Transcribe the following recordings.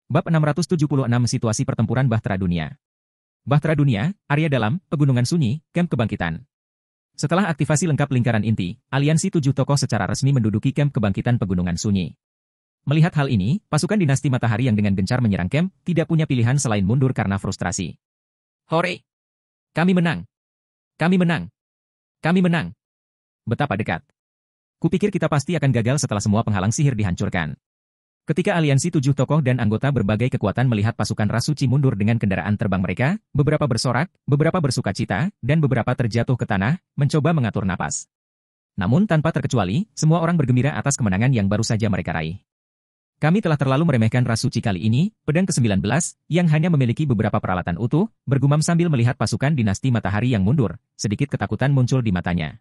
Bab 676 Situasi Pertempuran Bahtera Dunia. Bahtera Dunia, area dalam, pegunungan sunyi, kamp kebangkitan. Setelah aktivasi lengkap lingkaran inti, aliansi 7 tokoh secara resmi menduduki kamp kebangkitan pegunungan sunyi. Melihat hal ini, pasukan dinasti matahari yang dengan gencar menyerang kamp, tidak punya pilihan selain mundur karena frustrasi. Hore! Kami menang! Kami menang! Kami menang! Betapa dekat. Kupikir kita pasti akan gagal setelah semua penghalang sihir dihancurkan. Ketika aliansi 7 tokoh dan anggota berbagai kekuatan melihat pasukan ras suci mundur dengan kendaraan terbang mereka, beberapa bersorak, beberapa bersukacita, dan beberapa terjatuh ke tanah, mencoba mengatur napas. Namun tanpa terkecuali, semua orang bergembira atas kemenangan yang baru saja mereka raih. Kami telah terlalu meremehkan ras suci kali ini, pedang ke-19, yang hanya memiliki beberapa peralatan utuh, bergumam sambil melihat pasukan dinasti matahari yang mundur, sedikit ketakutan muncul di matanya.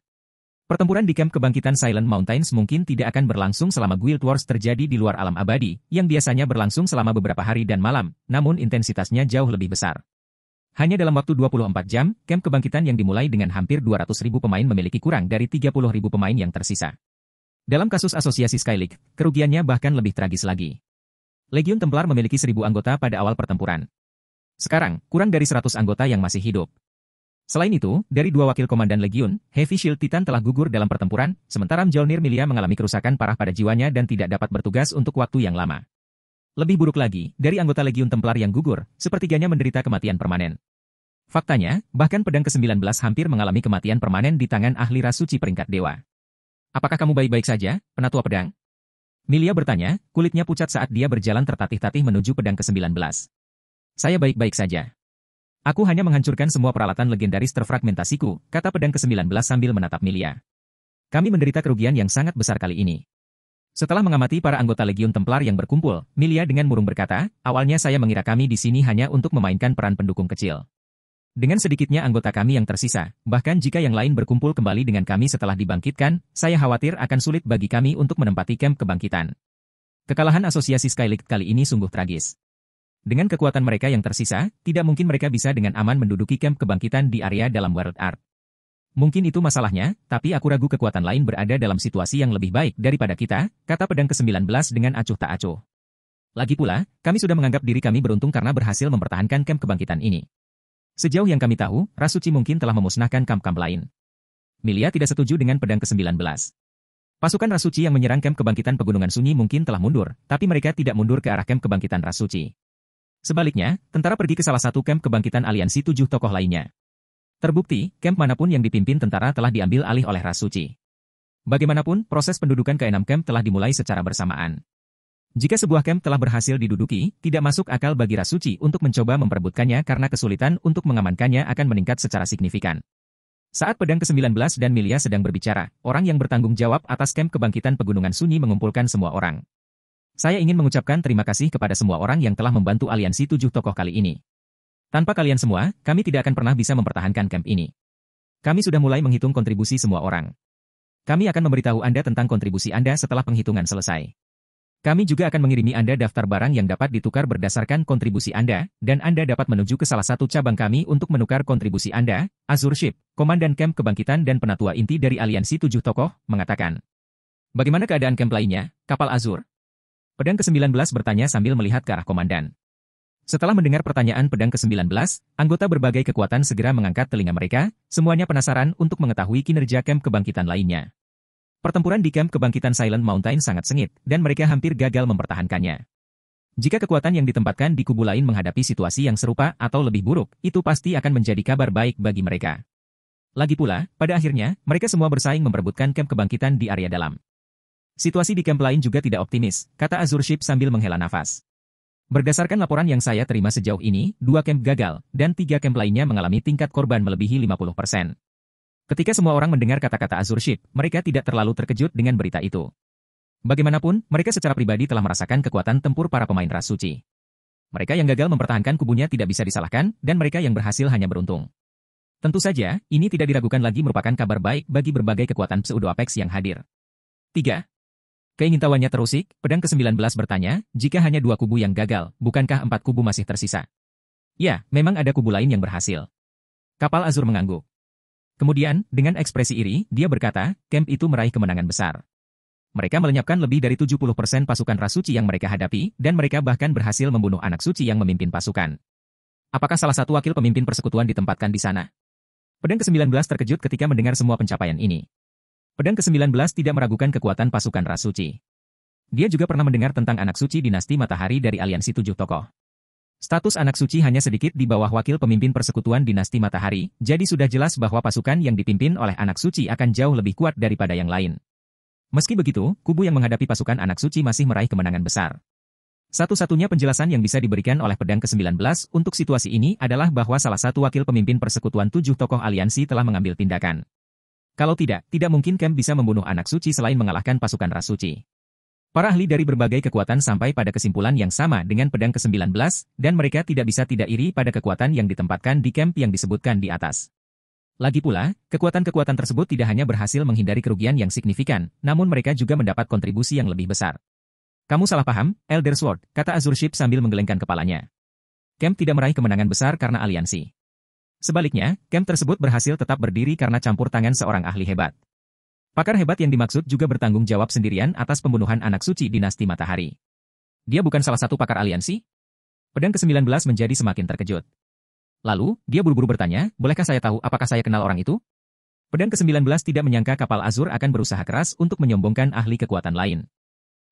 Pertempuran di kamp kebangkitan Silent Mountains mungkin tidak akan berlangsung selama Guild Wars terjadi di luar alam abadi, yang biasanya berlangsung selama beberapa hari dan malam, namun intensitasnya jauh lebih besar. Hanya dalam waktu 24 jam, kamp kebangkitan yang dimulai dengan hampir 200.000 pemain memiliki kurang dari 30.000 pemain yang tersisa. Dalam kasus asosiasi Skyleague, kerugiannya bahkan lebih tragis lagi. Legiun Templar memiliki 1.000 anggota pada awal pertempuran. Sekarang, kurang dari 100 anggota yang masih hidup. Selain itu, dari 2 wakil komandan Legiun, Heavy Shield Titan telah gugur dalam pertempuran, sementara Mjolnir Milia mengalami kerusakan parah pada jiwanya dan tidak dapat bertugas untuk waktu yang lama. Lebih buruk lagi, dari anggota Legiun Templar yang gugur, sepertiganya menderita kematian permanen. Faktanya, bahkan pedang ke-19 hampir mengalami kematian permanen di tangan ahli ras suci peringkat dewa. Apakah kamu baik-baik saja, penatua pedang? Milia bertanya, kulitnya pucat saat dia berjalan tertatih-tatih menuju pedang ke-19. Saya baik-baik saja. Aku hanya menghancurkan semua peralatan legendaris terfragmentasiku, kata pedang ke-19 sambil menatap Milia. Kami menderita kerugian yang sangat besar kali ini. Setelah mengamati para anggota Legiun Templar yang berkumpul, Milia dengan murung berkata, awalnya saya mengira kami di sini hanya untuk memainkan peran pendukung kecil. Dengan sedikitnya anggota kami yang tersisa, bahkan jika yang lain berkumpul kembali dengan kami setelah dibangkitkan, saya khawatir akan sulit bagi kami untuk menempati kamp kebangkitan. Kekalahan asosiasi Skyleague kali ini sungguh tragis. Dengan kekuatan mereka yang tersisa, tidak mungkin mereka bisa dengan aman menduduki kamp kebangkitan di area dalam World Art. Mungkin itu masalahnya, tapi aku ragu kekuatan lain berada dalam situasi yang lebih baik daripada kita, kata pedang ke-19 dengan acuh tak acuh. Lagi pula, kami sudah menganggap diri kami beruntung karena berhasil mempertahankan kamp kebangkitan ini. Sejauh yang kami tahu, ras suci mungkin telah memusnahkan kamp-kamp lain. Milia tidak setuju dengan pedang ke-19. Pasukan ras suci yang menyerang kamp kebangkitan pegunungan sunyi mungkin telah mundur, tapi mereka tidak mundur ke arah kamp kebangkitan ras suci. Sebaliknya, tentara pergi ke salah satu kamp kebangkitan aliansi 7 tokoh lainnya. Terbukti, kamp manapun yang dipimpin tentara telah diambil alih oleh ras suci. Bagaimanapun, proses pendudukan ke-6 kamp telah dimulai secara bersamaan. Jika sebuah kamp telah berhasil diduduki, tidak masuk akal bagi ras suci untuk mencoba memperebutkannya karena kesulitan untuk mengamankannya akan meningkat secara signifikan. Saat pedang ke-19 dan Milia sedang berbicara, orang yang bertanggung jawab atas kamp kebangkitan pegunungan sunyi mengumpulkan semua orang. Saya ingin mengucapkan terima kasih kepada semua orang yang telah membantu aliansi 7 tokoh kali ini. Tanpa kalian semua, kami tidak akan pernah bisa mempertahankan kamp ini. Kami sudah mulai menghitung kontribusi semua orang. Kami akan memberitahu Anda tentang kontribusi Anda setelah penghitungan selesai. Kami juga akan mengirimi Anda daftar barang yang dapat ditukar berdasarkan kontribusi Anda, dan Anda dapat menuju ke salah satu cabang kami untuk menukar kontribusi Anda. Azure Ship, Komandan Kamp Kebangkitan dan penatua inti dari aliansi 7 tokoh, mengatakan. Bagaimana keadaan kamp lainnya, kapal Azure? Pedang ke-19 bertanya sambil melihat ke arah komandan. Setelah mendengar pertanyaan pedang ke-19, anggota berbagai kekuatan segera mengangkat telinga mereka, semuanya penasaran untuk mengetahui kinerja kamp kebangkitan lainnya. Pertempuran di kamp kebangkitan Silent Mountain sangat sengit, dan mereka hampir gagal mempertahankannya. Jika kekuatan yang ditempatkan di kubu lain menghadapi situasi yang serupa atau lebih buruk, itu pasti akan menjadi kabar baik bagi mereka. Lagi pula, pada akhirnya, mereka semua bersaing memperebutkan kamp kebangkitan di area dalam. Situasi di kamp lain juga tidak optimis, kata Azure Ship sambil menghela nafas. Berdasarkan laporan yang saya terima sejauh ini, 2 kamp gagal, dan 3 kamp lainnya mengalami tingkat korban melebihi 50%. Ketika semua orang mendengar kata-kata Azure Ship, mereka tidak terlalu terkejut dengan berita itu. Bagaimanapun, mereka secara pribadi telah merasakan kekuatan tempur para pemain ras suci. Mereka yang gagal mempertahankan kubunya tidak bisa disalahkan, dan mereka yang berhasil hanya beruntung. Tentu saja, ini tidak diragukan lagi merupakan kabar baik bagi berbagai kekuatan pseudo-apex yang hadir. 3. Keingintahuannya terusik, pedang ke-19 bertanya, jika hanya 2 kubu yang gagal, bukankah 4 kubu masih tersisa? Ya, memang ada kubu lain yang berhasil. Kapal Azure mengangguk. Kemudian, dengan ekspresi iri, dia berkata, kamp itu meraih kemenangan besar. Mereka melenyapkan lebih dari 70% pasukan ras suci yang mereka hadapi, dan mereka bahkan berhasil membunuh anak suci yang memimpin pasukan. Apakah salah satu wakil pemimpin persekutuan ditempatkan di sana? Pedang ke-19 terkejut ketika mendengar semua pencapaian ini. Pedang ke-19 tidak meragukan kekuatan pasukan ras suci. Dia juga pernah mendengar tentang anak suci dinasti Matahari dari aliansi 7 tokoh. Status anak suci hanya sedikit di bawah wakil pemimpin persekutuan dinasti Matahari, jadi sudah jelas bahwa pasukan yang dipimpin oleh anak suci akan jauh lebih kuat daripada yang lain. Meski begitu, kubu yang menghadapi pasukan anak suci masih meraih kemenangan besar. Satu-satunya penjelasan yang bisa diberikan oleh pedang ke-19 untuk situasi ini adalah bahwa salah satu wakil pemimpin persekutuan 7 tokoh aliansi telah mengambil tindakan. Kalau tidak mungkin Camp bisa membunuh anak suci selain mengalahkan pasukan ras suci. Para ahli dari berbagai kekuatan sampai pada kesimpulan yang sama dengan pedang ke-19, dan mereka tidak bisa tidak iri pada kekuatan yang ditempatkan di camp yang disebutkan di atas. Lagi pula, kekuatan-kekuatan tersebut tidak hanya berhasil menghindari kerugian yang signifikan, namun mereka juga mendapat kontribusi yang lebih besar. Kamu salah paham, Elder Sword, kata Azure Ship sambil menggelengkan kepalanya. Camp tidak meraih kemenangan besar karena aliansi. Sebaliknya, camp tersebut berhasil tetap berdiri karena campur tangan seorang ahli hebat. Pakar hebat yang dimaksud juga bertanggung jawab sendirian atas pembunuhan anak suci dinasti Matahari. Dia bukan salah satu pakar aliansi? Pedang ke-19 menjadi semakin terkejut. Lalu, dia buru-buru bertanya, bolehkah saya tahu apakah saya kenal orang itu? Pedang ke-19 tidak menyangka kapal Azur akan berusaha keras untuk menyombongkan ahli kekuatan lain.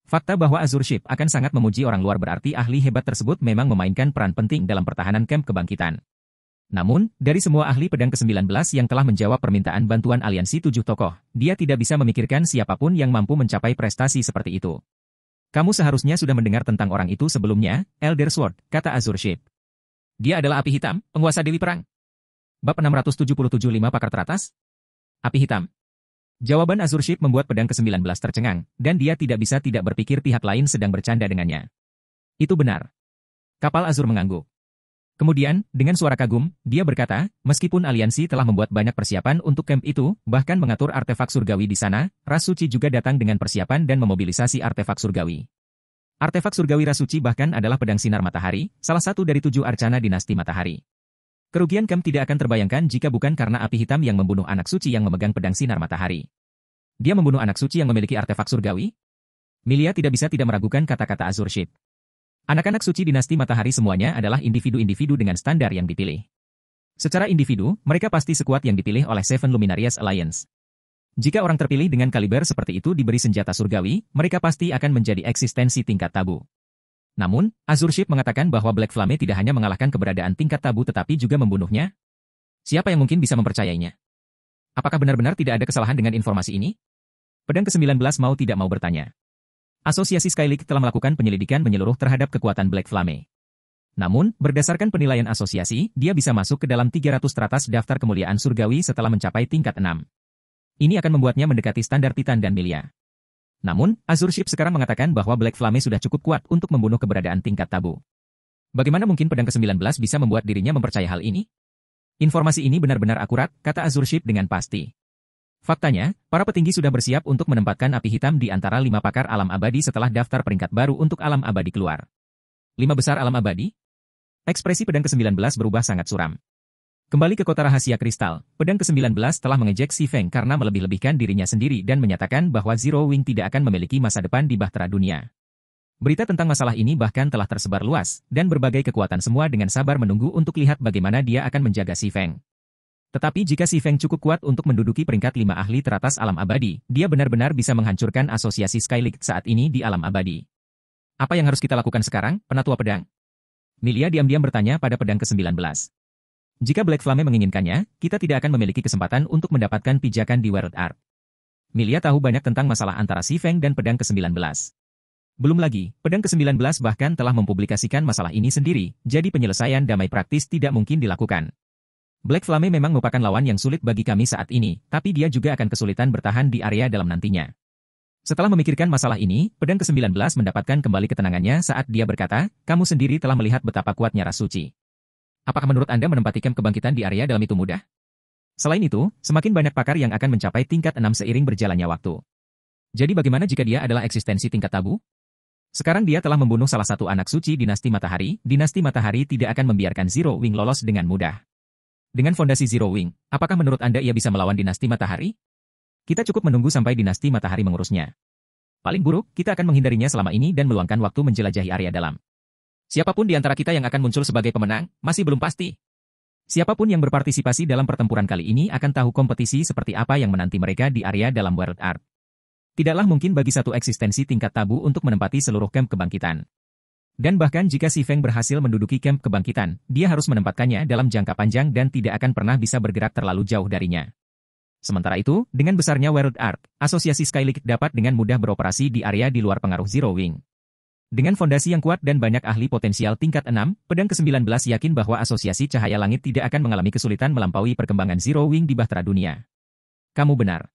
Fakta bahwa Azure Ship akan sangat memuji orang luar berarti ahli hebat tersebut memang memainkan peran penting dalam pertahanan camp kebangkitan. Namun, dari semua ahli pedang ke-19 yang telah menjawab permintaan bantuan aliansi 7 tokoh, dia tidak bisa memikirkan siapapun yang mampu mencapai prestasi seperti itu. Kamu seharusnya sudah mendengar tentang orang itu sebelumnya, Elder Sword, kata Azure Ship. Dia adalah api hitam, penguasa Dewi Perang. Bab 677 5 pakar teratas? Api hitam. Jawaban Azure Ship membuat pedang ke-19 tercengang, dan dia tidak bisa tidak berpikir pihak lain sedang bercanda dengannya. Itu benar. Kapal Azur mengangguk. Kemudian, dengan suara kagum, dia berkata, meskipun aliansi telah membuat banyak persiapan untuk camp itu, bahkan mengatur artefak surgawi di sana, ras suci juga datang dengan persiapan dan memobilisasi artefak surgawi. Artefak surgawi ras suci bahkan adalah pedang sinar matahari, salah satu dari 7 arcana dinasti matahari. Kerugian camp tidak akan terbayangkan jika bukan karena api hitam yang membunuh anak suci yang memegang pedang sinar matahari. Dia membunuh anak suci yang memiliki artefak surgawi? Milia tidak bisa tidak meragukan kata-kata Azure Ship. Anak-anak suci dinasti matahari semuanya adalah individu-individu dengan standar yang dipilih. Secara individu, mereka pasti sekuat yang dipilih oleh Seven Luminarias Alliance. Jika orang terpilih dengan kaliber seperti itu diberi senjata surgawi, mereka pasti akan menjadi eksistensi tingkat tabu. Namun, Azure Ship mengatakan bahwa Black Flame tidak hanya mengalahkan keberadaan tingkat tabu tetapi juga membunuhnya. Siapa yang mungkin bisa mempercayainya? Apakah benar-benar tidak ada kesalahan dengan informasi ini? Pedang ke-19 mau tidak mau bertanya. Asosiasi Skyleague telah melakukan penyelidikan menyeluruh terhadap kekuatan Black Flame. Namun, berdasarkan penilaian asosiasi, dia bisa masuk ke dalam 300 teratas daftar kemuliaan surgawi setelah mencapai tingkat 6. Ini akan membuatnya mendekati standar Titan dan Milia. Namun, Azure Ship sekarang mengatakan bahwa Black Flame sudah cukup kuat untuk membunuh keberadaan tingkat tabu. Bagaimana mungkin pedang ke-19 bisa membuat dirinya mempercayai hal ini? Informasi ini benar-benar akurat, kata Azure Ship dengan pasti. Faktanya, para petinggi sudah bersiap untuk menempatkan api hitam di antara 5 pakar alam abadi setelah daftar peringkat baru untuk alam abadi keluar. 5 besar alam abadi? Ekspresi pedang ke-19 berubah sangat suram. Kembali ke kota rahasia kristal, pedang ke-19 telah mengejek Si Feng karena melebih-lebihkan dirinya sendiri dan menyatakan bahwa Zero Wing tidak akan memiliki masa depan di Bahtera Dunia. Berita tentang masalah ini bahkan telah tersebar luas, dan berbagai kekuatan semua dengan sabar menunggu untuk lihat bagaimana dia akan menjaga Si Feng. Tetapi jika Si Feng cukup kuat untuk menduduki peringkat 5 ahli teratas alam abadi, dia benar-benar bisa menghancurkan asosiasi Skyleague saat ini di alam abadi. Apa yang harus kita lakukan sekarang, penatua pedang? Milia diam-diam bertanya pada pedang ke-19. Jika Black Flame menginginkannya, kita tidak akan memiliki kesempatan untuk mendapatkan pijakan di World Art. Milia tahu banyak tentang masalah antara Si Feng dan pedang ke-19. Belum lagi, pedang ke-19 bahkan telah mempublikasikan masalah ini sendiri, jadi penyelesaian damai praktis tidak mungkin dilakukan. Black Flame memang merupakan lawan yang sulit bagi kami saat ini, tapi dia juga akan kesulitan bertahan di area dalam nantinya. Setelah memikirkan masalah ini, pedang ke-19 mendapatkan kembali ketenangannya saat dia berkata, kamu sendiri telah melihat betapa kuatnya ras suci. Apakah menurut Anda menempati camp kebangkitan di area dalam itu mudah? Selain itu, semakin banyak pakar yang akan mencapai tingkat 6 seiring berjalannya waktu. Jadi bagaimana jika dia adalah eksistensi tingkat tabu? Sekarang dia telah membunuh salah satu anak suci dinasti Matahari tidak akan membiarkan Zero Wing lolos dengan mudah. Dengan fondasi Zero Wing, apakah menurut Anda ia bisa melawan dinasti Matahari? Kita cukup menunggu sampai dinasti Matahari mengurusnya. Paling buruk, kita akan menghindarinya selama ini dan meluangkan waktu menjelajahi area dalam. Siapapun di antara kita yang akan muncul sebagai pemenang, masih belum pasti. Siapapun yang berpartisipasi dalam pertempuran kali ini akan tahu kompetisi seperti apa yang menanti mereka di area dalam World Art. Tidaklah mungkin bagi satu eksistensi tingkat tabu untuk menempati seluruh camp kebangkitan. Dan bahkan jika Si Feng berhasil menduduki camp kebangkitan, dia harus menempatkannya dalam jangka panjang dan tidak akan pernah bisa bergerak terlalu jauh darinya. Sementara itu, dengan besarnya World Art, Asosiasi Skylight dapat dengan mudah beroperasi di area di luar pengaruh Zero Wing. Dengan fondasi yang kuat dan banyak ahli potensial tingkat 6, Pedang ke-19 yakin bahwa Asosiasi Cahaya Langit tidak akan mengalami kesulitan melampaui perkembangan Zero Wing di Bahtera Dunia. Kamu benar.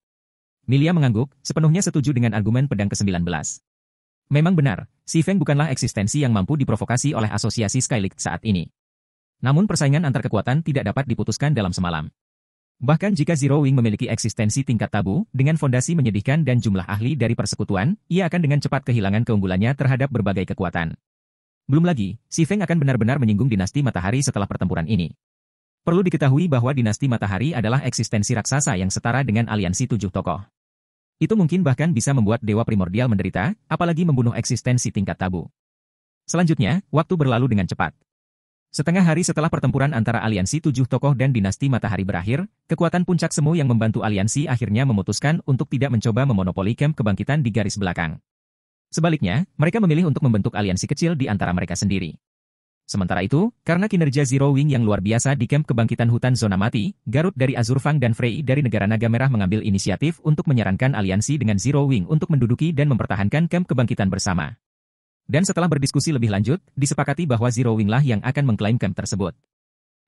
Milia mengangguk, sepenuhnya setuju dengan argumen Pedang ke-19. Memang benar, Si Feng bukanlah eksistensi yang mampu diprovokasi oleh Asosiasi Skylight saat ini. Namun persaingan antar kekuatan tidak dapat diputuskan dalam semalam. Bahkan jika Zero Wing memiliki eksistensi tingkat tabu, dengan fondasi menyedihkan dan jumlah ahli dari persekutuan, ia akan dengan cepat kehilangan keunggulannya terhadap berbagai kekuatan. Belum lagi, Si Feng akan benar-benar menyinggung dinasti Matahari setelah pertempuran ini. Perlu diketahui bahwa dinasti Matahari adalah eksistensi raksasa yang setara dengan aliansi 7 tokoh. Itu mungkin bahkan bisa membuat Dewa Primordial menderita, apalagi membunuh eksistensi tingkat tabu. Selanjutnya, waktu berlalu dengan cepat. Setengah hari setelah pertempuran antara aliansi 7 tokoh dan dinasti Matahari berakhir, kekuatan puncak semu yang membantu aliansi akhirnya memutuskan untuk tidak mencoba memonopoli camp kebangkitan di garis belakang. Sebaliknya, mereka memilih untuk membentuk aliansi kecil di antara mereka sendiri. Sementara itu, karena kinerja Zero Wing yang luar biasa di camp kebangkitan hutan zona mati, Garut dari Azur Fang dan Frey dari negara Naga Merah mengambil inisiatif untuk menyarankan aliansi dengan Zero Wing untuk menduduki dan mempertahankan camp kebangkitan bersama. Dan setelah berdiskusi lebih lanjut, disepakati bahwa Zero Wing lah yang akan mengklaim camp tersebut.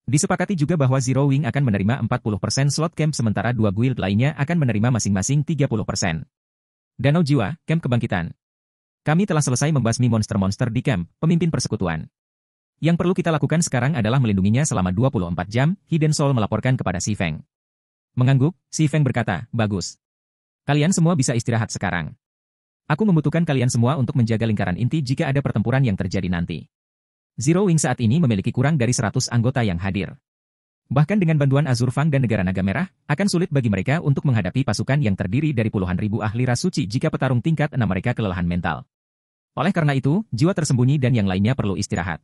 Disepakati juga bahwa Zero Wing akan menerima 40% slot camp sementara dua guild lainnya akan menerima masing-masing 30%. Danau Jiwa, camp kebangkitan. Kami telah selesai membasmi monster-monster di camp, pemimpin persekutuan. Yang perlu kita lakukan sekarang adalah melindunginya selama 24 jam, Hidden Soul melaporkan kepada Si Feng. Mengangguk, Si Feng berkata, bagus. Kalian semua bisa istirahat sekarang. Aku membutuhkan kalian semua untuk menjaga lingkaran inti jika ada pertempuran yang terjadi nanti. Zero Wing saat ini memiliki kurang dari 100 anggota yang hadir. Bahkan dengan bantuan Azur Fang dan negara Naga Merah, akan sulit bagi mereka untuk menghadapi pasukan yang terdiri dari puluhan ribu ahli ras suci jika petarung tingkat 6 mereka kelelahan mental. Oleh karena itu, jiwa tersembunyi dan yang lainnya perlu istirahat.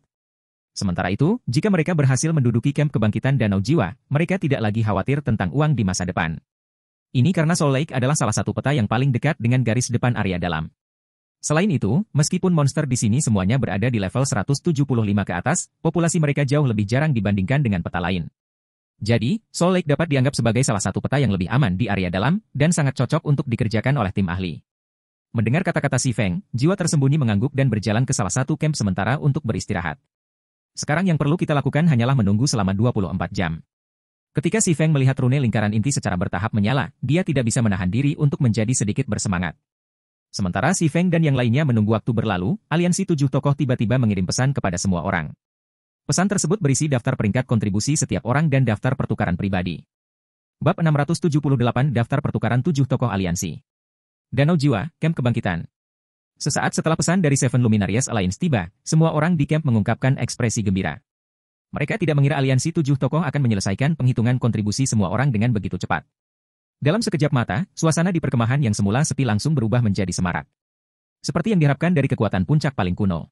Sementara itu, jika mereka berhasil menduduki camp kebangkitan Danau Jiwa, mereka tidak lagi khawatir tentang uang di masa depan. Ini karena Soul Lake adalah salah satu peta yang paling dekat dengan garis depan area dalam. Selain itu, meskipun monster di sini semuanya berada di level 175 ke atas, populasi mereka jauh lebih jarang dibandingkan dengan peta lain. Jadi, Soul Lake dapat dianggap sebagai salah satu peta yang lebih aman di area dalam, dan sangat cocok untuk dikerjakan oleh tim ahli. Mendengar kata-kata Si Feng, jiwa tersembunyi mengangguk dan berjalan ke salah satu camp sementara untuk beristirahat. Sekarang yang perlu kita lakukan hanyalah menunggu selama 24 jam. Ketika Si Feng melihat rune lingkaran inti secara bertahap menyala, dia tidak bisa menahan diri untuk menjadi sedikit bersemangat. Sementara Si Feng dan yang lainnya menunggu waktu berlalu, aliansi 7 tokoh tiba-tiba mengirim pesan kepada semua orang. Pesan tersebut berisi daftar peringkat kontribusi setiap orang dan daftar pertukaran pribadi. Bab 678 Daftar pertukaran 7 tokoh aliansi. Danau Jiwa, Camp Kebangkitan. Sesaat setelah pesan dari Seven Luminarious Alliance tiba, semua orang di camp mengungkapkan ekspresi gembira. Mereka tidak mengira aliansi 7 tokoh akan menyelesaikan penghitungan kontribusi semua orang dengan begitu cepat. Dalam sekejap mata, suasana di perkemahan yang semula sepi langsung berubah menjadi semarak. Seperti yang diharapkan dari kekuatan puncak paling kuno.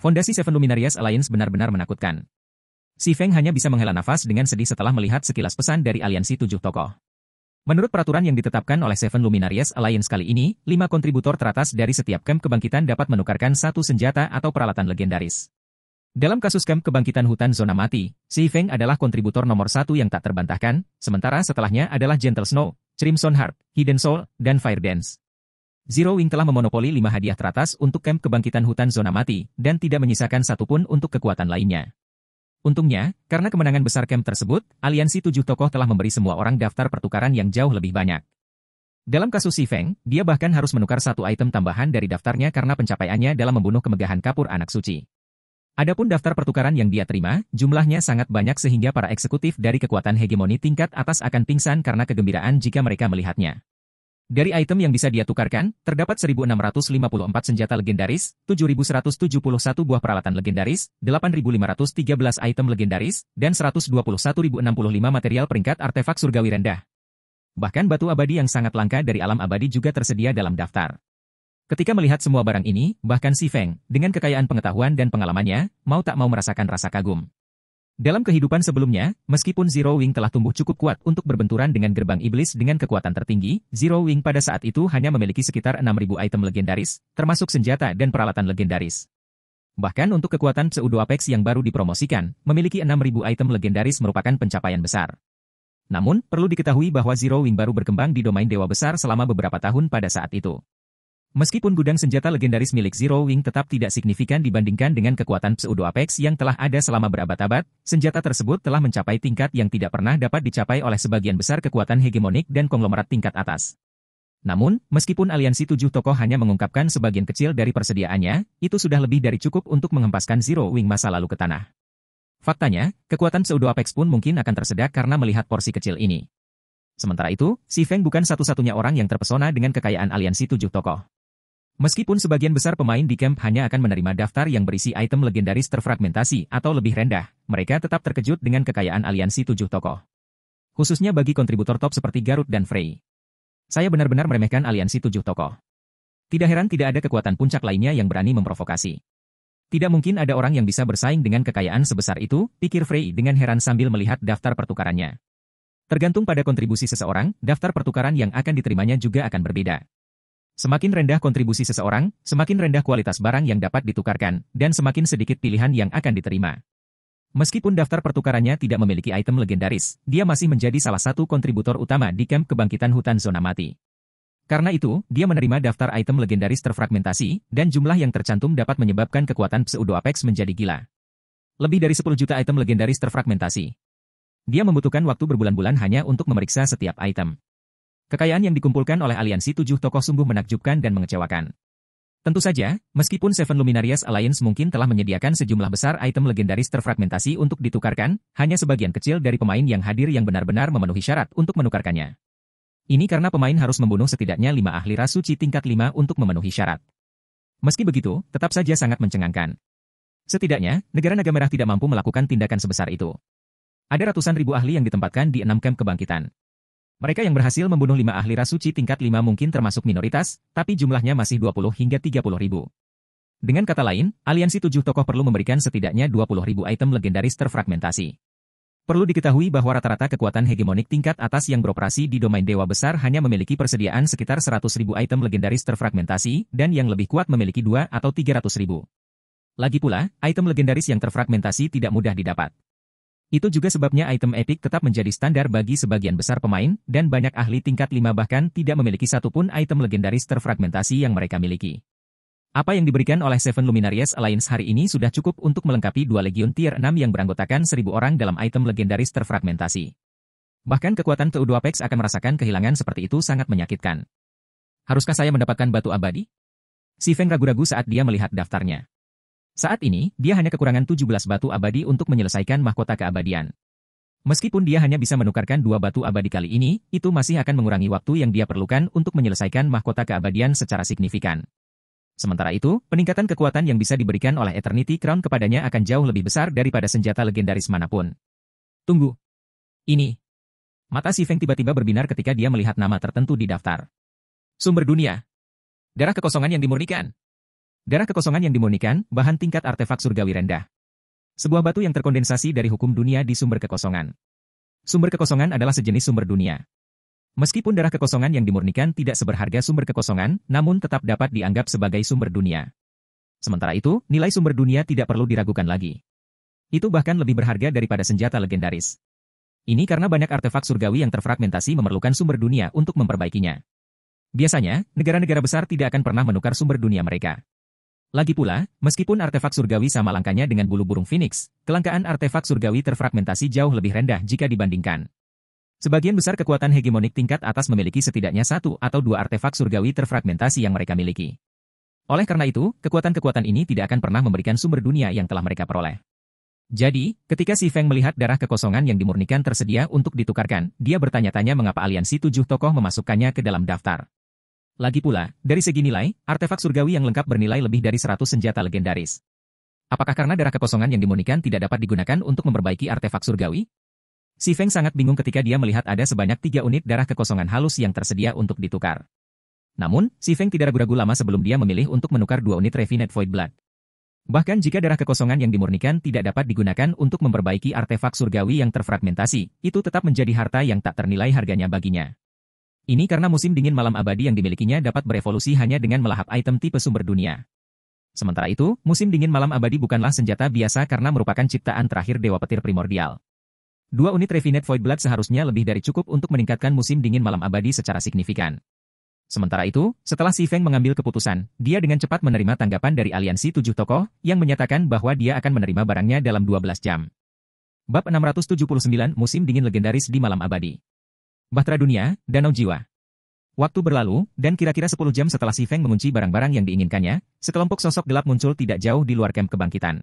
Fondasi Seven Luminarious Alliance benar-benar menakutkan. Si Feng hanya bisa menghela nafas dengan sedih setelah melihat sekilas pesan dari aliansi 7 tokoh. Menurut peraturan yang ditetapkan oleh Seven Luminarious Alliance kali ini, 5 kontributor teratas dari setiap camp kebangkitan dapat menukarkan satu senjata atau peralatan legendaris. Dalam kasus camp kebangkitan hutan zona mati, Si Feng adalah kontributor nomor 1 yang tak terbantahkan, sementara setelahnya adalah Gentle Snow, Crimson Heart, Hidden Soul, dan Fire Dance. Zero Wing telah memonopoli 5 hadiah teratas untuk camp kebangkitan hutan zona mati, dan tidak menyisakan satupun untuk kekuatan lainnya. Untungnya, karena kemenangan besar camp tersebut, aliansi 7 tokoh telah memberi semua orang daftar pertukaran yang jauh lebih banyak. Dalam kasus Si Feng, dia bahkan harus menukar satu item tambahan dari daftarnya karena pencapaiannya dalam membunuh kemegahan kapur anak suci. Adapun daftar pertukaran yang dia terima, jumlahnya sangat banyak sehingga para eksekutif dari kekuatan hegemoni tingkat atas akan pingsan karena kegembiraan jika mereka melihatnya. Dari item yang bisa dia tukarkan, terdapat 1.654 senjata legendaris, 7.171 buah peralatan legendaris, 8.513 item legendaris, dan 121.065 material peringkat artefak surgawi rendah. Bahkan batu abadi yang sangat langka dari alam abadi juga tersedia dalam daftar. Ketika melihat semua barang ini, bahkan Si Feng, dengan kekayaan pengetahuan dan pengalamannya, mau tak mau merasakan rasa kagum. Dalam kehidupan sebelumnya, meskipun Zero Wing telah tumbuh cukup kuat untuk berbenturan dengan gerbang iblis dengan kekuatan tertinggi, Zero Wing pada saat itu hanya memiliki sekitar 6.000 item legendaris, termasuk senjata dan peralatan legendaris. Bahkan untuk kekuatan Pseudo Apex yang baru dipromosikan, memiliki 6.000 item legendaris merupakan pencapaian besar. Namun, perlu diketahui bahwa Zero Wing baru berkembang di domain dewa besar selama beberapa tahun pada saat itu. Meskipun gudang senjata legendaris milik Zero Wing tetap tidak signifikan dibandingkan dengan kekuatan Pseudo Apex yang telah ada selama berabad-abad, senjata tersebut telah mencapai tingkat yang tidak pernah dapat dicapai oleh sebagian besar kekuatan hegemonik dan konglomerat tingkat atas. Namun, meskipun aliansi 7 tokoh hanya mengungkapkan sebagian kecil dari persediaannya, itu sudah lebih dari cukup untuk menghempaskan Zero Wing masa lalu ke tanah. Faktanya, kekuatan Pseudo Apex pun mungkin akan tersedak karena melihat porsi kecil ini. Sementara itu, Si Feng bukan satu-satunya orang yang terpesona dengan kekayaan aliansi 7 tokoh. Meskipun sebagian besar pemain di camp hanya akan menerima daftar yang berisi item legendaris terfragmentasi atau lebih rendah, mereka tetap terkejut dengan kekayaan aliansi 7 tokoh. Khususnya bagi kontributor top seperti Garut dan Frey. Saya benar-benar meremehkan aliansi 7 tokoh. Tidak heran tidak ada kekuatan puncak lainnya yang berani memprovokasi. Tidak mungkin ada orang yang bisa bersaing dengan kekayaan sebesar itu, pikir Frey dengan heran sambil melihat daftar pertukarannya. Tergantung pada kontribusi seseorang, daftar pertukaran yang akan diterimanya juga akan berbeda. Semakin rendah kontribusi seseorang, semakin rendah kualitas barang yang dapat ditukarkan, dan semakin sedikit pilihan yang akan diterima. Meskipun daftar pertukarannya tidak memiliki item legendaris, dia masih menjadi salah satu kontributor utama di camp kebangkitan hutan zona mati. Karena itu, dia menerima daftar item legendaris terfragmentasi, dan jumlah yang tercantum dapat menyebabkan kekuatan Pseudo Apex menjadi gila. Lebih dari 10 juta item legendaris terfragmentasi. Dia membutuhkan waktu berbulan-bulan hanya untuk memeriksa setiap item. Kekayaan yang dikumpulkan oleh aliansi 7 tokoh sungguh menakjubkan dan mengecewakan. Tentu saja, meskipun Seven Luminarias Alliance mungkin telah menyediakan sejumlah besar item legendaris terfragmentasi untuk ditukarkan, hanya sebagian kecil dari pemain yang hadir yang benar-benar memenuhi syarat untuk menukarkannya. Ini karena pemain harus membunuh setidaknya 5 ahli ras suci tingkat 5 untuk memenuhi syarat. Meski begitu, tetap saja sangat mencengangkan. Setidaknya, negara naga merah tidak mampu melakukan tindakan sebesar itu. Ada ratusan ribu ahli yang ditempatkan di 6 camp kebangkitan. Mereka yang berhasil membunuh 5 ahli ras suci tingkat 5 mungkin termasuk minoritas, tapi jumlahnya masih 20 hingga 30 ribu. Dengan kata lain, aliansi 7 tokoh perlu memberikan setidaknya 20 ribu item legendaris terfragmentasi. Perlu diketahui bahwa rata-rata kekuatan hegemonik tingkat atas yang beroperasi di domain dewa besar hanya memiliki persediaan sekitar 100 ribu item legendaris terfragmentasi, dan yang lebih kuat memiliki 2 atau 300 ribu. Lagi pula, item legendaris yang terfragmentasi tidak mudah didapat. Itu juga sebabnya item epic tetap menjadi standar bagi sebagian besar pemain, dan banyak ahli tingkat 5 bahkan tidak memiliki satupun item legendaris terfragmentasi yang mereka miliki. Apa yang diberikan oleh Seven Luminarias Alliance hari ini sudah cukup untuk melengkapi 2 legion tier 6 yang beranggotakan 1.000 orang dalam item legendaris terfragmentasi. Bahkan kekuatan Pseudo Apex akan merasakan kehilangan seperti itu sangat menyakitkan. Haruskah saya mendapatkan batu abadi? Si Feng ragu-ragu saat dia melihat daftarnya. Saat ini, dia hanya kekurangan 17 batu abadi untuk menyelesaikan mahkota keabadian. Meskipun dia hanya bisa menukarkan 2 batu abadi kali ini, itu masih akan mengurangi waktu yang dia perlukan untuk menyelesaikan mahkota keabadian secara signifikan. Sementara itu, peningkatan kekuatan yang bisa diberikan oleh Eternity Crown kepadanya akan jauh lebih besar daripada senjata legendaris manapun. Tunggu. Ini. Mata Si Feng tiba-tiba berbinar ketika dia melihat nama tertentu di daftar. Sumber dunia. Darah kekosongan yang dimurnikan. Darah kekosongan yang dimurnikan, bahan tingkat artefak surgawi rendah. Sebuah batu yang terkondensasi dari hukum dunia di sumber kekosongan. Sumber kekosongan adalah sejenis sumber dunia. Meskipun darah kekosongan yang dimurnikan tidak seberharga sumber kekosongan, namun tetap dapat dianggap sebagai sumber dunia. Sementara itu, nilai sumber dunia tidak perlu diragukan lagi. Itu bahkan lebih berharga daripada senjata legendaris. Ini karena banyak artefak surgawi yang terfragmentasi memerlukan sumber dunia untuk memperbaikinya. Biasanya, negara-negara besar tidak akan pernah menukar sumber dunia mereka. Lagi pula, meskipun artefak surgawi sama langkanya dengan bulu burung Phoenix, kelangkaan artefak surgawi terfragmentasi jauh lebih rendah jika dibandingkan. Sebagian besar kekuatan hegemonik tingkat atas memiliki setidaknya 1 atau 2 artefak surgawi terfragmentasi yang mereka miliki. Oleh karena itu, kekuatan-kekuatan ini tidak akan pernah memberikan sumber dunia yang telah mereka peroleh. Jadi, ketika Si Feng melihat darah kekosongan yang dimurnikan tersedia untuk ditukarkan, dia bertanya-tanya mengapa aliansi 7 tokoh memasukkannya ke dalam daftar. Lagi pula, dari segi nilai, artefak surgawi yang lengkap bernilai lebih dari 100 senjata legendaris. Apakah karena darah kekosongan yang dimurnikan tidak dapat digunakan untuk memperbaiki artefak surgawi? Si Feng sangat bingung ketika dia melihat ada sebanyak 3 unit darah kekosongan halus yang tersedia untuk ditukar. Namun, Si Feng tidak ragu-ragu lama sebelum dia memilih untuk menukar 2 unit Refined Void Blood. Bahkan jika darah kekosongan yang dimurnikan tidak dapat digunakan untuk memperbaiki artefak surgawi yang terfragmentasi, itu tetap menjadi harta yang tak ternilai harganya baginya. Ini karena musim dingin malam abadi yang dimilikinya dapat berevolusi hanya dengan melahap item tipe sumber dunia. Sementara itu, musim dingin malam abadi bukanlah senjata biasa karena merupakan ciptaan terakhir Dewa Petir Primordial. 2 unit Refined Void Blood seharusnya lebih dari cukup untuk meningkatkan musim dingin malam abadi secara signifikan. Sementara itu, setelah Si Feng mengambil keputusan, dia dengan cepat menerima tanggapan dari aliansi 7 tokoh, yang menyatakan bahwa dia akan menerima barangnya dalam 12 jam. Bab 679 Musim Dingin Legendaris di Malam Abadi. Bahtera Dunia, Danau Jiwa. Waktu berlalu, dan kira-kira 10 jam setelah Si Feng mengunci barang-barang yang diinginkannya, sekelompok sosok gelap muncul tidak jauh di luar kamp kebangkitan.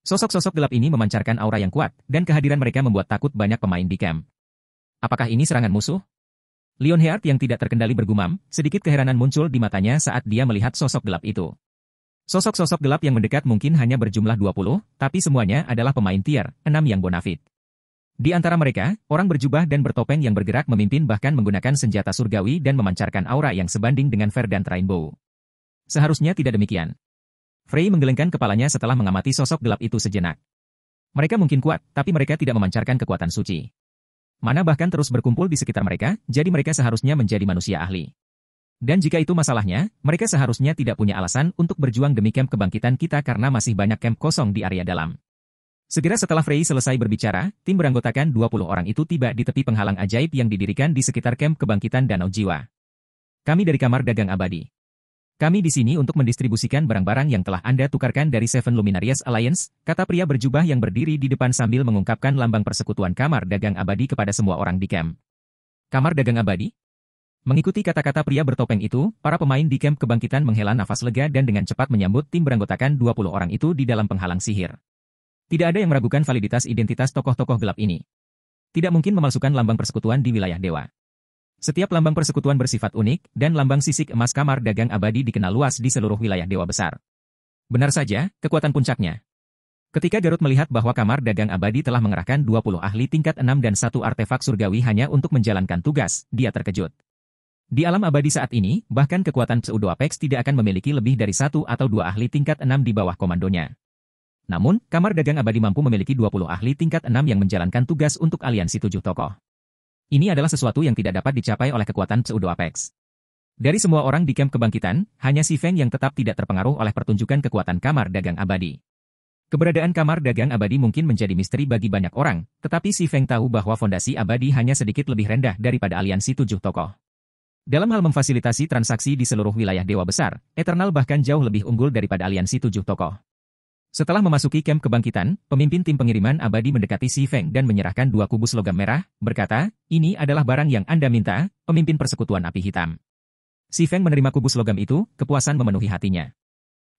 Sosok-sosok gelap ini memancarkan aura yang kuat, dan kehadiran mereka membuat takut banyak pemain di kamp. Apakah ini serangan musuh? Lionheart yang tidak terkendali bergumam, sedikit keheranan muncul di matanya saat dia melihat sosok gelap itu. Sosok-sosok gelap yang mendekat mungkin hanya berjumlah 20, tapi semuanya adalah pemain tier 6 yang bonafit. Di antara mereka, orang berjubah dan bertopeng yang bergerak memimpin bahkan menggunakan senjata surgawi dan memancarkan aura yang sebanding dengan Verdant Rainbow. Seharusnya tidak demikian. Frey menggelengkan kepalanya setelah mengamati sosok gelap itu sejenak. Mereka mungkin kuat, tapi mereka tidak memancarkan kekuatan suci. Mana bahkan terus berkumpul di sekitar mereka, jadi mereka seharusnya menjadi manusia ahli. Dan jika itu masalahnya, mereka seharusnya tidak punya alasan untuk berjuang demi kamp kebangkitan kita karena masih banyak kamp kosong di area dalam. Segera setelah Frey selesai berbicara, tim beranggotakan 20 orang itu tiba di tepi penghalang ajaib yang didirikan di sekitar kamp kebangkitan Danau Jiwa. Kami dari Kamar Dagang Abadi. Kami di sini untuk mendistribusikan barang-barang yang telah Anda tukarkan dari Seven Luminarious Alliance, kata pria berjubah yang berdiri di depan sambil mengungkapkan lambang persekutuan Kamar Dagang Abadi kepada semua orang di camp. Kamar Dagang Abadi? Mengikuti kata-kata pria bertopeng itu, para pemain di camp kebangkitan menghela nafas lega dan dengan cepat menyambut tim beranggotakan 20 orang itu di dalam penghalang sihir. Tidak ada yang meragukan validitas identitas tokoh-tokoh gelap ini. Tidak mungkin memalsukan lambang persekutuan di wilayah dewa. Setiap lambang persekutuan bersifat unik, dan lambang sisik emas Kamar Dagang Abadi dikenal luas di seluruh wilayah dewa besar. Benar saja, kekuatan puncaknya. Ketika Garut melihat bahwa Kamar Dagang Abadi telah mengerahkan 20 ahli tingkat 6 dan 1 artefak surgawi hanya untuk menjalankan tugas, dia terkejut. Di alam abadi saat ini, bahkan kekuatan Pseudo Apex tidak akan memiliki lebih dari 1 atau 2 ahli tingkat 6 di bawah komandonya. Namun, Kamar Dagang Abadi mampu memiliki 20 ahli tingkat 6 yang menjalankan tugas untuk aliansi 7 tokoh. Ini adalah sesuatu yang tidak dapat dicapai oleh kekuatan Pseudo Apex. Dari semua orang di kamp kebangkitan, hanya Si Feng yang tetap tidak terpengaruh oleh pertunjukan kekuatan Kamar Dagang Abadi. Keberadaan Kamar Dagang Abadi mungkin menjadi misteri bagi banyak orang, tetapi Si Feng tahu bahwa fondasi abadi hanya sedikit lebih rendah daripada aliansi 7 tokoh. Dalam hal memfasilitasi transaksi di seluruh wilayah dewa besar, Eternal bahkan jauh lebih unggul daripada aliansi 7 tokoh. Setelah memasuki kamp kebangkitan, pemimpin tim pengiriman abadi mendekati Si Feng dan menyerahkan 2 kubus logam merah, berkata, "Ini adalah barang yang Anda minta, pemimpin persekutuan api hitam." Si Feng menerima kubus logam itu, kepuasan memenuhi hatinya.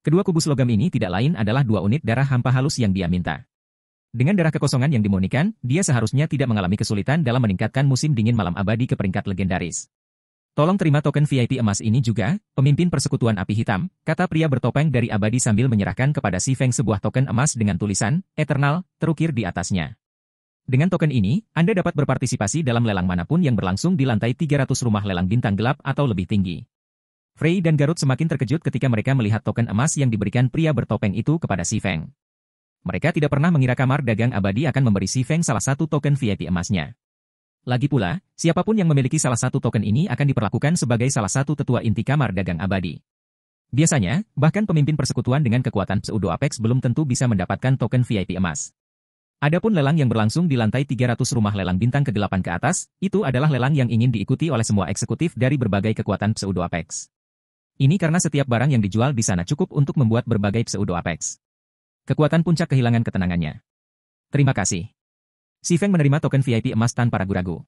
Kedua kubus logam ini tidak lain adalah 2 unit darah hampa halus yang dia minta. Dengan darah kekosongan yang dimurnikan, dia seharusnya tidak mengalami kesulitan dalam meningkatkan musim dingin malam abadi ke peringkat legendaris. "Tolong terima token VIP emas ini juga, pemimpin persekutuan api hitam," kata pria bertopeng dari abadi sambil menyerahkan kepada Si Feng sebuah token emas dengan tulisan, "Eternal," terukir di atasnya. Dengan token ini, Anda dapat berpartisipasi dalam lelang manapun yang berlangsung di lantai 300 rumah lelang bintang gelap atau lebih tinggi. Frey dan Garut semakin terkejut ketika mereka melihat token emas yang diberikan pria bertopeng itu kepada Si Feng. Mereka tidak pernah mengira Kamar Dagang Abadi akan memberi Si Feng salah satu token VIP emasnya. Lagi pula, siapapun yang memiliki salah satu token ini akan diperlakukan sebagai salah satu tetua inti Kamar Dagang Abadi. Biasanya, bahkan pemimpin persekutuan dengan kekuatan Pseudo Apex belum tentu bisa mendapatkan token VIP emas. Adapun lelang yang berlangsung di lantai 300 rumah lelang bintang ke-8 ke atas, itu adalah lelang yang ingin diikuti oleh semua eksekutif dari berbagai kekuatan Pseudo Apex. Ini karena setiap barang yang dijual di sana cukup untuk membuat berbagai Pseudo Apex. Kekuatan puncak kehilangan ketenangannya. Terima kasih. Si Feng menerima token VIP emas tanpa ragu-ragu.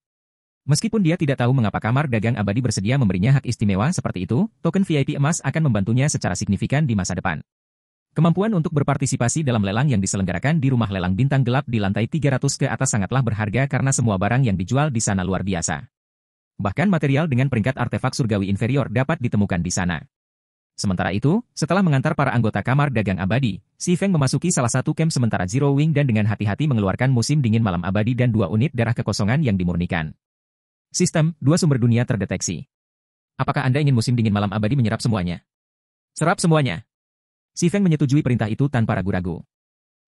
Meskipun dia tidak tahu mengapa Kamar Dagang Abadi bersedia memberinya hak istimewa seperti itu, token VIP emas akan membantunya secara signifikan di masa depan. Kemampuan untuk berpartisipasi dalam lelang yang diselenggarakan di rumah lelang bintang gelap di lantai 300 ke atas sangatlah berharga karena semua barang yang dijual di sana luar biasa. Bahkan material dengan peringkat artefak surgawi inferior dapat ditemukan di sana. Sementara itu, setelah mengantar para anggota Kamar Dagang Abadi, Si Feng memasuki salah satu camp sementara Zero Wing dan dengan hati-hati mengeluarkan musim dingin malam abadi dan 2 unit darah kekosongan yang dimurnikan. Sistem, 2 sumber dunia terdeteksi. Apakah Anda ingin musim dingin malam abadi menyerap semuanya? Serap semuanya. Si Feng menyetujui perintah itu tanpa ragu-ragu.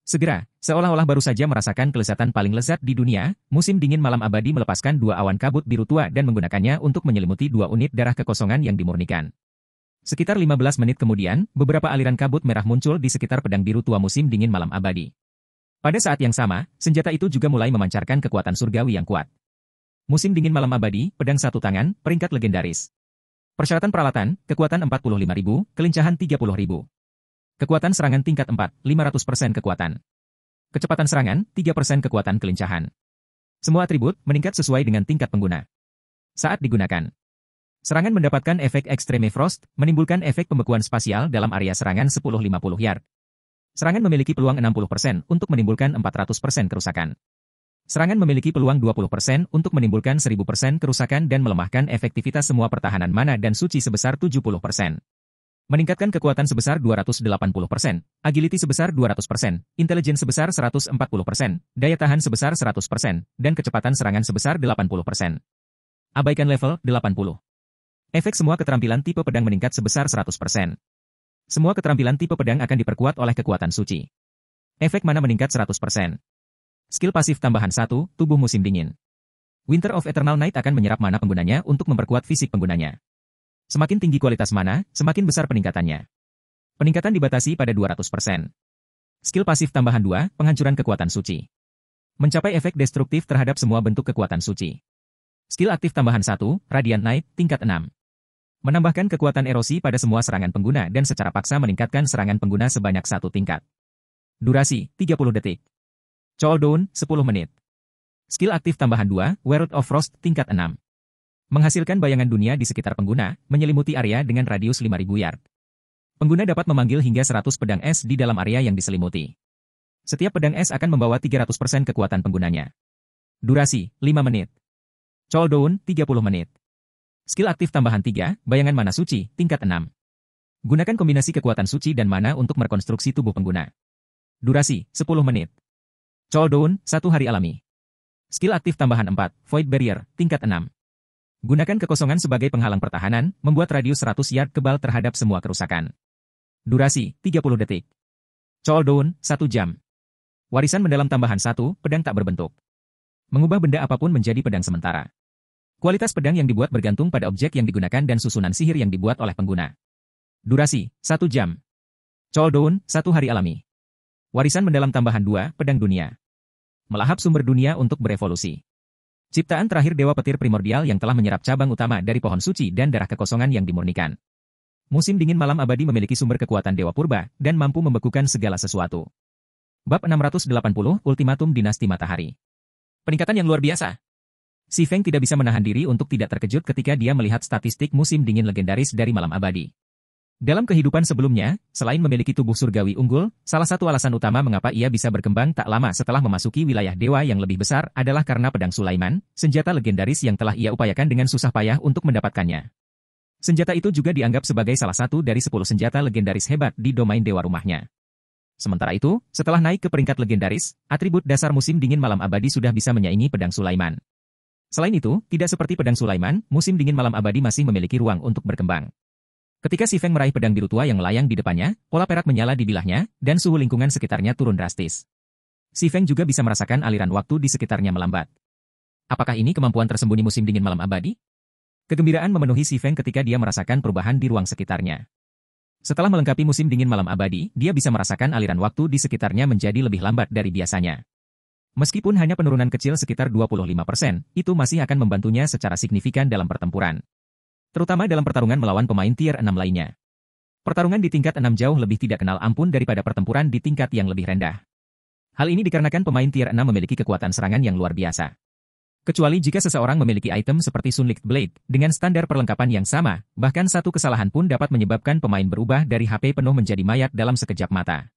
Segera, seolah-olah baru saja merasakan kelezatan paling lezat di dunia, musim dingin malam abadi melepaskan 2 awan kabut biru tua dan menggunakannya untuk menyelimuti 2 unit darah kekosongan yang dimurnikan. Sekitar 15 menit kemudian, beberapa aliran kabut merah muncul di sekitar pedang biru tua musim dingin malam abadi. Pada saat yang sama, senjata itu juga mulai memancarkan kekuatan surgawi yang kuat. Musim dingin malam abadi, pedang satu tangan, peringkat legendaris. Persyaratan peralatan, kekuatan 45.000, kelincahan 30.000. Kekuatan serangan tingkat 4, 500% kekuatan. Kecepatan serangan, 3% kekuatan kelincahan. Semua atribut meningkat sesuai dengan tingkat pengguna. Saat digunakan, serangan mendapatkan efek Extreme Frost, menimbulkan efek pembekuan spasial dalam area serangan 10-50 yard. Serangan memiliki peluang 60% untuk menimbulkan 400% kerusakan. Serangan memiliki peluang 20% untuk menimbulkan 1000% kerusakan dan melemahkan efektivitas semua pertahanan mana dan suci sebesar 70%. Meningkatkan kekuatan sebesar 280%, agility sebesar 200%, intelligence sebesar 140%, daya tahan sebesar 100%, dan kecepatan serangan sebesar 80%. Abaikan level 80. Efek semua keterampilan tipe pedang meningkat sebesar 100%. Semua keterampilan tipe pedang akan diperkuat oleh kekuatan suci. Efek mana meningkat 100%. Skill pasif tambahan 1, tubuh musim dingin. Winter of Eternal Night akan menyerap mana penggunanya untuk memperkuat fisik penggunanya. Semakin tinggi kualitas mana, semakin besar peningkatannya. Peningkatan dibatasi pada 200%. Skill pasif tambahan 2, penghancuran kekuatan suci. Mencapai efek destruktif terhadap semua bentuk kekuatan suci. Skill aktif tambahan 1, Radiant Night, tingkat 6. Menambahkan kekuatan erosi pada semua serangan pengguna dan secara paksa meningkatkan serangan pengguna sebanyak 1 tingkat. Durasi, 30 detik. Cooldown, 10 menit. Skill aktif tambahan 2, World of Frost, tingkat 6. Menghasilkan bayangan dunia di sekitar pengguna, menyelimuti area dengan radius 5.000 yard. Pengguna dapat memanggil hingga 100 pedang es di dalam area yang diselimuti. Setiap pedang es akan membawa 300% kekuatan penggunanya. Durasi, 5 menit. Cooldown, 30 menit. Skill aktif tambahan 3, bayangan mana suci, tingkat 6. Gunakan kombinasi kekuatan suci dan mana untuk merekonstruksi tubuh pengguna. Durasi, 10 menit. Cooldown, 1 hari alami. Skill aktif tambahan 4, Void Barrier, tingkat 6. Gunakan kekosongan sebagai penghalang pertahanan, membuat radius 100 yard kebal terhadap semua kerusakan. Durasi, 30 detik. Cooldown, 1 jam. Warisan mendalam tambahan 1, pedang tak berbentuk. Mengubah benda apapun menjadi pedang sementara. Kualitas pedang yang dibuat bergantung pada objek yang digunakan dan susunan sihir yang dibuat oleh pengguna. Durasi, 1 jam. Cooldown, 1 hari alami. Warisan mendalam tambahan 2, pedang dunia. Melahap sumber dunia untuk berevolusi. Ciptaan terakhir Dewa Petir Primordial yang telah menyerap cabang utama dari pohon suci dan darah kekosongan yang dimurnikan. Musim dingin malam abadi memiliki sumber kekuatan Dewa Purba dan mampu membekukan segala sesuatu. Bab 680, Ultimatum Dinasti Matahari. Peningkatan yang luar biasa. Si Feng tidak bisa menahan diri untuk tidak terkejut ketika dia melihat statistik musim dingin legendaris dari malam abadi. Dalam kehidupan sebelumnya, selain memiliki tubuh surgawi unggul, salah satu alasan utama mengapa ia bisa berkembang tak lama setelah memasuki wilayah dewa yang lebih besar adalah karena pedang Sulaiman, senjata legendaris yang telah ia upayakan dengan susah payah untuk mendapatkannya. Senjata itu juga dianggap sebagai salah satu dari 10 senjata legendaris hebat di domain dewa rumahnya. Sementara itu, setelah naik ke peringkat legendaris, atribut dasar musim dingin malam abadi sudah bisa menyaingi pedang Sulaiman. Selain itu, tidak seperti pedang Sulaiman, musim dingin malam abadi masih memiliki ruang untuk berkembang. Ketika si Feng meraih pedang biru tua yang melayang di depannya, pola perak menyala di bilahnya, dan suhu lingkungan sekitarnya turun drastis. Si Feng juga bisa merasakan aliran waktu di sekitarnya melambat. Apakah ini kemampuan tersembunyi musim dingin malam abadi? Kegembiraan memenuhi si Feng ketika dia merasakan perubahan di ruang sekitarnya. Setelah melengkapi musim dingin malam abadi, dia bisa merasakan aliran waktu di sekitarnya menjadi lebih lambat dari biasanya. Meskipun hanya penurunan kecil sekitar 25%, itu masih akan membantunya secara signifikan dalam pertempuran. Terutama dalam pertarungan melawan pemain tier 6 lainnya. Pertarungan di tingkat 6 jauh lebih tidak kenal ampun daripada pertempuran di tingkat yang lebih rendah. Hal ini dikarenakan pemain tier 6 memiliki kekuatan serangan yang luar biasa. Kecuali jika seseorang memiliki item seperti Sunlight Blade, dengan standar perlengkapan yang sama, bahkan satu kesalahan pun dapat menyebabkan pemain berubah dari HP penuh menjadi mayat dalam sekejap mata.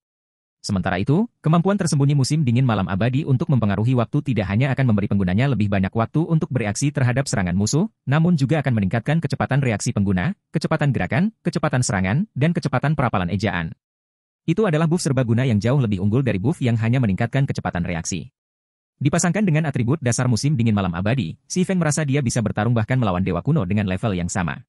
Sementara itu, kemampuan tersembunyi musim dingin malam abadi untuk mempengaruhi waktu tidak hanya akan memberi penggunanya lebih banyak waktu untuk bereaksi terhadap serangan musuh, namun juga akan meningkatkan kecepatan reaksi pengguna, kecepatan gerakan, kecepatan serangan, dan kecepatan perapalan ejaan. Itu adalah buff serbaguna yang jauh lebih unggul dari buff yang hanya meningkatkan kecepatan reaksi. Dipasangkan dengan atribut dasar musim dingin malam abadi, si Feng merasa dia bisa bertarung bahkan melawan dewa kuno dengan level yang sama.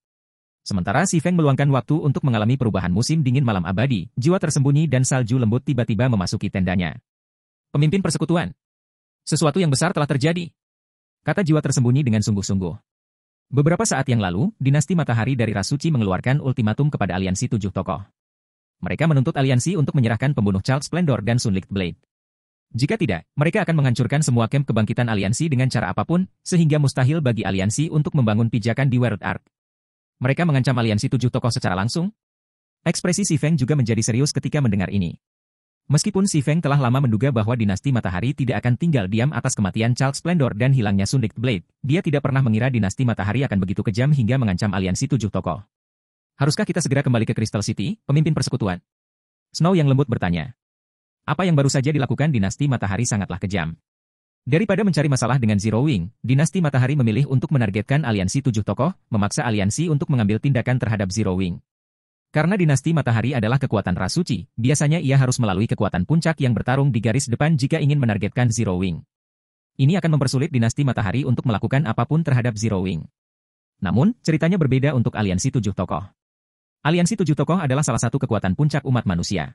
Sementara Si Feng meluangkan waktu untuk mengalami perubahan musim dingin malam abadi, jiwa tersembunyi dan salju lembut tiba-tiba memasuki tendanya. Pemimpin persekutuan. Sesuatu yang besar telah terjadi, kata jiwa tersembunyi dengan sungguh-sungguh. Beberapa saat yang lalu, dinasti Matahari dari Ras Suci mengeluarkan ultimatum kepada aliansi 7 tokoh. Mereka menuntut aliansi untuk menyerahkan pembunuh Child Splendor dan Sun Light Blade. Jika tidak, mereka akan menghancurkan semua camp kebangkitan aliansi dengan cara apapun, sehingga mustahil bagi aliansi untuk membangun pijakan di World Ark. Mereka mengancam aliansi 7 tokoh secara langsung. Ekspresi Si Feng juga menjadi serius ketika mendengar ini. Meskipun Si Feng telah lama menduga bahwa dinasti Matahari tidak akan tinggal diam atas kematian Child Splendor dan hilangnya Sun Light Blade, dia tidak pernah mengira dinasti Matahari akan begitu kejam hingga mengancam aliansi 7 tokoh. Haruskah kita segera kembali ke Crystal City, pemimpin persekutuan? Snow yang lembut bertanya. Apa yang baru saja dilakukan dinasti Matahari sangatlah kejam. Daripada mencari masalah dengan Zero Wing, dinasti Matahari memilih untuk menargetkan aliansi 7 tokoh, memaksa aliansi untuk mengambil tindakan terhadap Zero Wing. Karena dinasti Matahari adalah kekuatan ras suci, biasanya ia harus melalui kekuatan puncak yang bertarung di garis depan jika ingin menargetkan Zero Wing. Ini akan mempersulit dinasti Matahari untuk melakukan apapun terhadap Zero Wing. Namun, ceritanya berbeda untuk aliansi 7 tokoh. Aliansi 7 tokoh adalah salah satu kekuatan puncak umat manusia.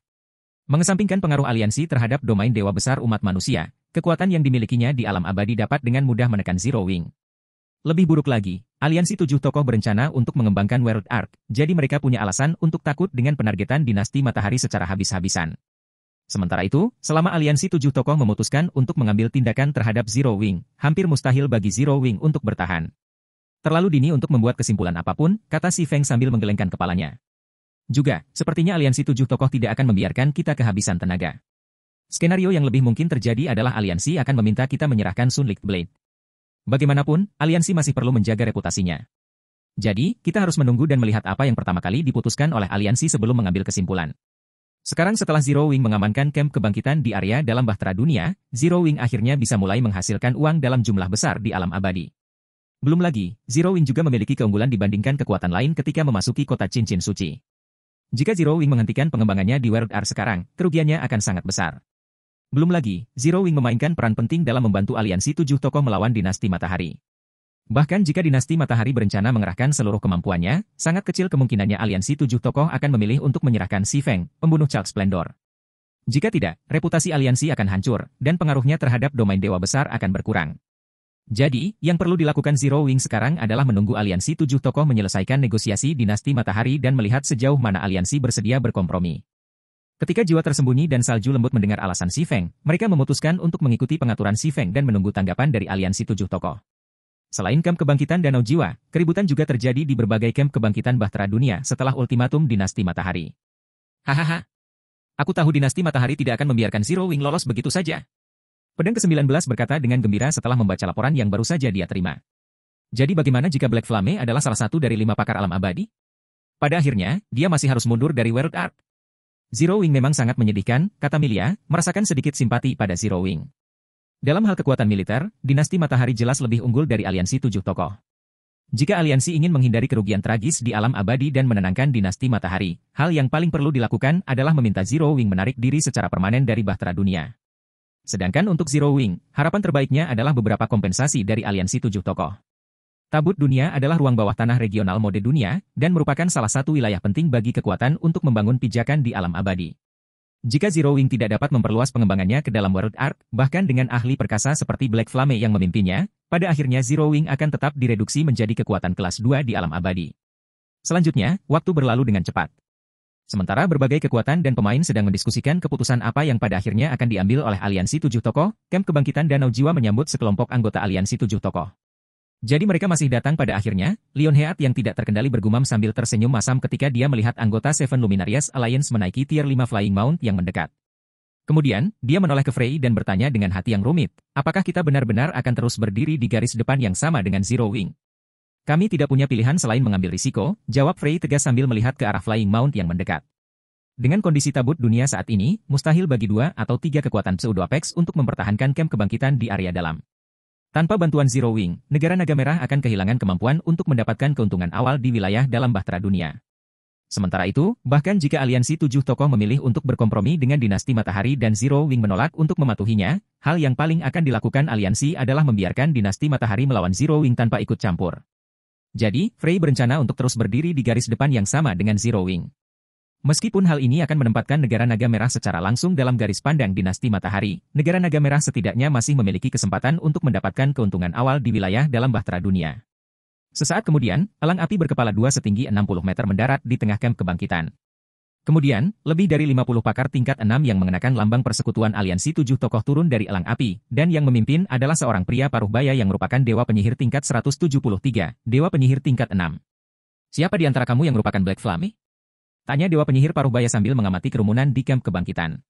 Mengesampingkan pengaruh aliansi terhadap domain dewa besar umat manusia, kekuatan yang dimilikinya di alam abadi dapat dengan mudah menekan Zero Wing. Lebih buruk lagi, aliansi 7 tokoh berencana untuk mengembangkan World Ark, jadi mereka punya alasan untuk takut dengan penargetan dinasti Matahari secara habis-habisan. Sementara itu, selama aliansi 7 tokoh memutuskan untuk mengambil tindakan terhadap Zero Wing, hampir mustahil bagi Zero Wing untuk bertahan. Terlalu dini untuk membuat kesimpulan apapun, kata Si Feng sambil menggelengkan kepalanya. Juga, sepertinya aliansi 7 tokoh tidak akan membiarkan kita kehabisan tenaga. Skenario yang lebih mungkin terjadi adalah aliansi akan meminta kita menyerahkan Sun Light Blade. Bagaimanapun, aliansi masih perlu menjaga reputasinya. Jadi, kita harus menunggu dan melihat apa yang pertama kali diputuskan oleh aliansi sebelum mengambil kesimpulan. Sekarang setelah Zero Wing mengamankan camp kebangkitan di area dalam Bahtera Dunia, Zero Wing akhirnya bisa mulai menghasilkan uang dalam jumlah besar di alam abadi. Belum lagi, Zero Wing juga memiliki keunggulan dibandingkan kekuatan lain ketika memasuki kota cincin suci. Jika Zero Wing menghentikan pengembangannya di World Ark sekarang, kerugiannya akan sangat besar. Belum lagi, Zero Wing memainkan peran penting dalam membantu aliansi 7 tokoh melawan dinasti Matahari. Bahkan jika dinasti Matahari berencana mengerahkan seluruh kemampuannya, sangat kecil kemungkinannya aliansi 7 tokoh akan memilih untuk menyerahkan Si Feng, pembunuh Child Splendor. Jika tidak, reputasi aliansi akan hancur, dan pengaruhnya terhadap domain dewa besar akan berkurang. Jadi, yang perlu dilakukan Zero Wing sekarang adalah menunggu aliansi 7 tokoh menyelesaikan negosiasi dinasti Matahari dan melihat sejauh mana aliansi bersedia berkompromi. Ketika jiwa tersembunyi dan salju lembut mendengar alasan Si Feng, mereka memutuskan untuk mengikuti pengaturan Si Feng dan menunggu tanggapan dari aliansi 7 tokoh. Selain camp kebangkitan Danau Jiwa, keributan juga terjadi di berbagai camp kebangkitan Bahtera Dunia setelah ultimatum dinasti Matahari. Hahaha. Aku tahu dinasti Matahari tidak akan membiarkan Zero Wing lolos begitu saja. Pedang ke-19 berkata dengan gembira setelah membaca laporan yang baru saja dia terima. Jadi bagaimana jika Black Flame adalah salah satu dari 5 pakar alam abadi? Pada akhirnya, dia masih harus mundur dari World Ark. Zero Wing memang sangat menyedihkan, kata Milia, merasakan sedikit simpati pada Zero Wing. Dalam hal kekuatan militer, dinasti Matahari jelas lebih unggul dari aliansi 7 tokoh. Jika aliansi ingin menghindari kerugian tragis di alam abadi dan menenangkan dinasti Matahari, hal yang paling perlu dilakukan adalah meminta Zero Wing menarik diri secara permanen dari Bahtera Dunia. Sedangkan untuk Zero Wing, harapan terbaiknya adalah beberapa kompensasi dari aliansi 7 tokoh. Tabut Dunia adalah ruang bawah tanah regional mode dunia, dan merupakan salah satu wilayah penting bagi kekuatan untuk membangun pijakan di alam abadi. Jika Zero Wing tidak dapat memperluas pengembangannya ke dalam World Ark, bahkan dengan ahli perkasa seperti Black Flame yang memimpinnya, pada akhirnya Zero Wing akan tetap direduksi menjadi kekuatan kelas 2 di alam abadi. Selanjutnya, waktu berlalu dengan cepat. Sementara berbagai kekuatan dan pemain sedang mendiskusikan keputusan apa yang pada akhirnya akan diambil oleh aliansi 7 tokoh, camp kebangkitan Danau Jiwa menyambut sekelompok anggota aliansi 7 tokoh. Jadi mereka masih datang pada akhirnya, Leon Heat yang tidak terkendali bergumam sambil tersenyum masam ketika dia melihat anggota Seven Luminarious Alliance menaiki tier 5 Flying Mount yang mendekat. Kemudian, dia menoleh ke Frey dan bertanya dengan hati yang rumit, apakah kita benar-benar akan terus berdiri di garis depan yang sama dengan Zero Wing? Kami tidak punya pilihan selain mengambil risiko, jawab Frey tegas sambil melihat ke arah Flying Mount yang mendekat. Dengan kondisi tabut dunia saat ini, mustahil bagi 2 atau 3 kekuatan Pseudo-Apex untuk mempertahankan camp kebangkitan di area dalam. Tanpa bantuan Zero Wing, negara naga merah akan kehilangan kemampuan untuk mendapatkan keuntungan awal di wilayah dalam Bahtera Dunia. Sementara itu, bahkan jika aliansi 7 tokoh memilih untuk berkompromi dengan dinasti Matahari dan Zero Wing menolak untuk mematuhinya, hal yang paling akan dilakukan aliansi adalah membiarkan dinasti Matahari melawan Zero Wing tanpa ikut campur. Jadi, Frey berencana untuk terus berdiri di garis depan yang sama dengan Zero Wing. Meskipun hal ini akan menempatkan negara naga merah secara langsung dalam garis pandang dinasti matahari, negara naga merah setidaknya masih memiliki kesempatan untuk mendapatkan keuntungan awal di wilayah dalam Bahtera Dunia. Sesaat kemudian, elang api berkepala dua setinggi 60 meter mendarat di tengah kamp kebangkitan. Kemudian, lebih dari 50 pakar tingkat 6 yang mengenakan lambang persekutuan aliansi 7 tokoh turun dari elang api, dan yang memimpin adalah seorang pria paruh baya yang merupakan dewa penyihir tingkat 173, dewa penyihir tingkat 6. Siapa di antara kamu yang merupakan Black Flame? Tanya dewa penyihir paruh baya sambil mengamati kerumunan di kamp kebangkitan.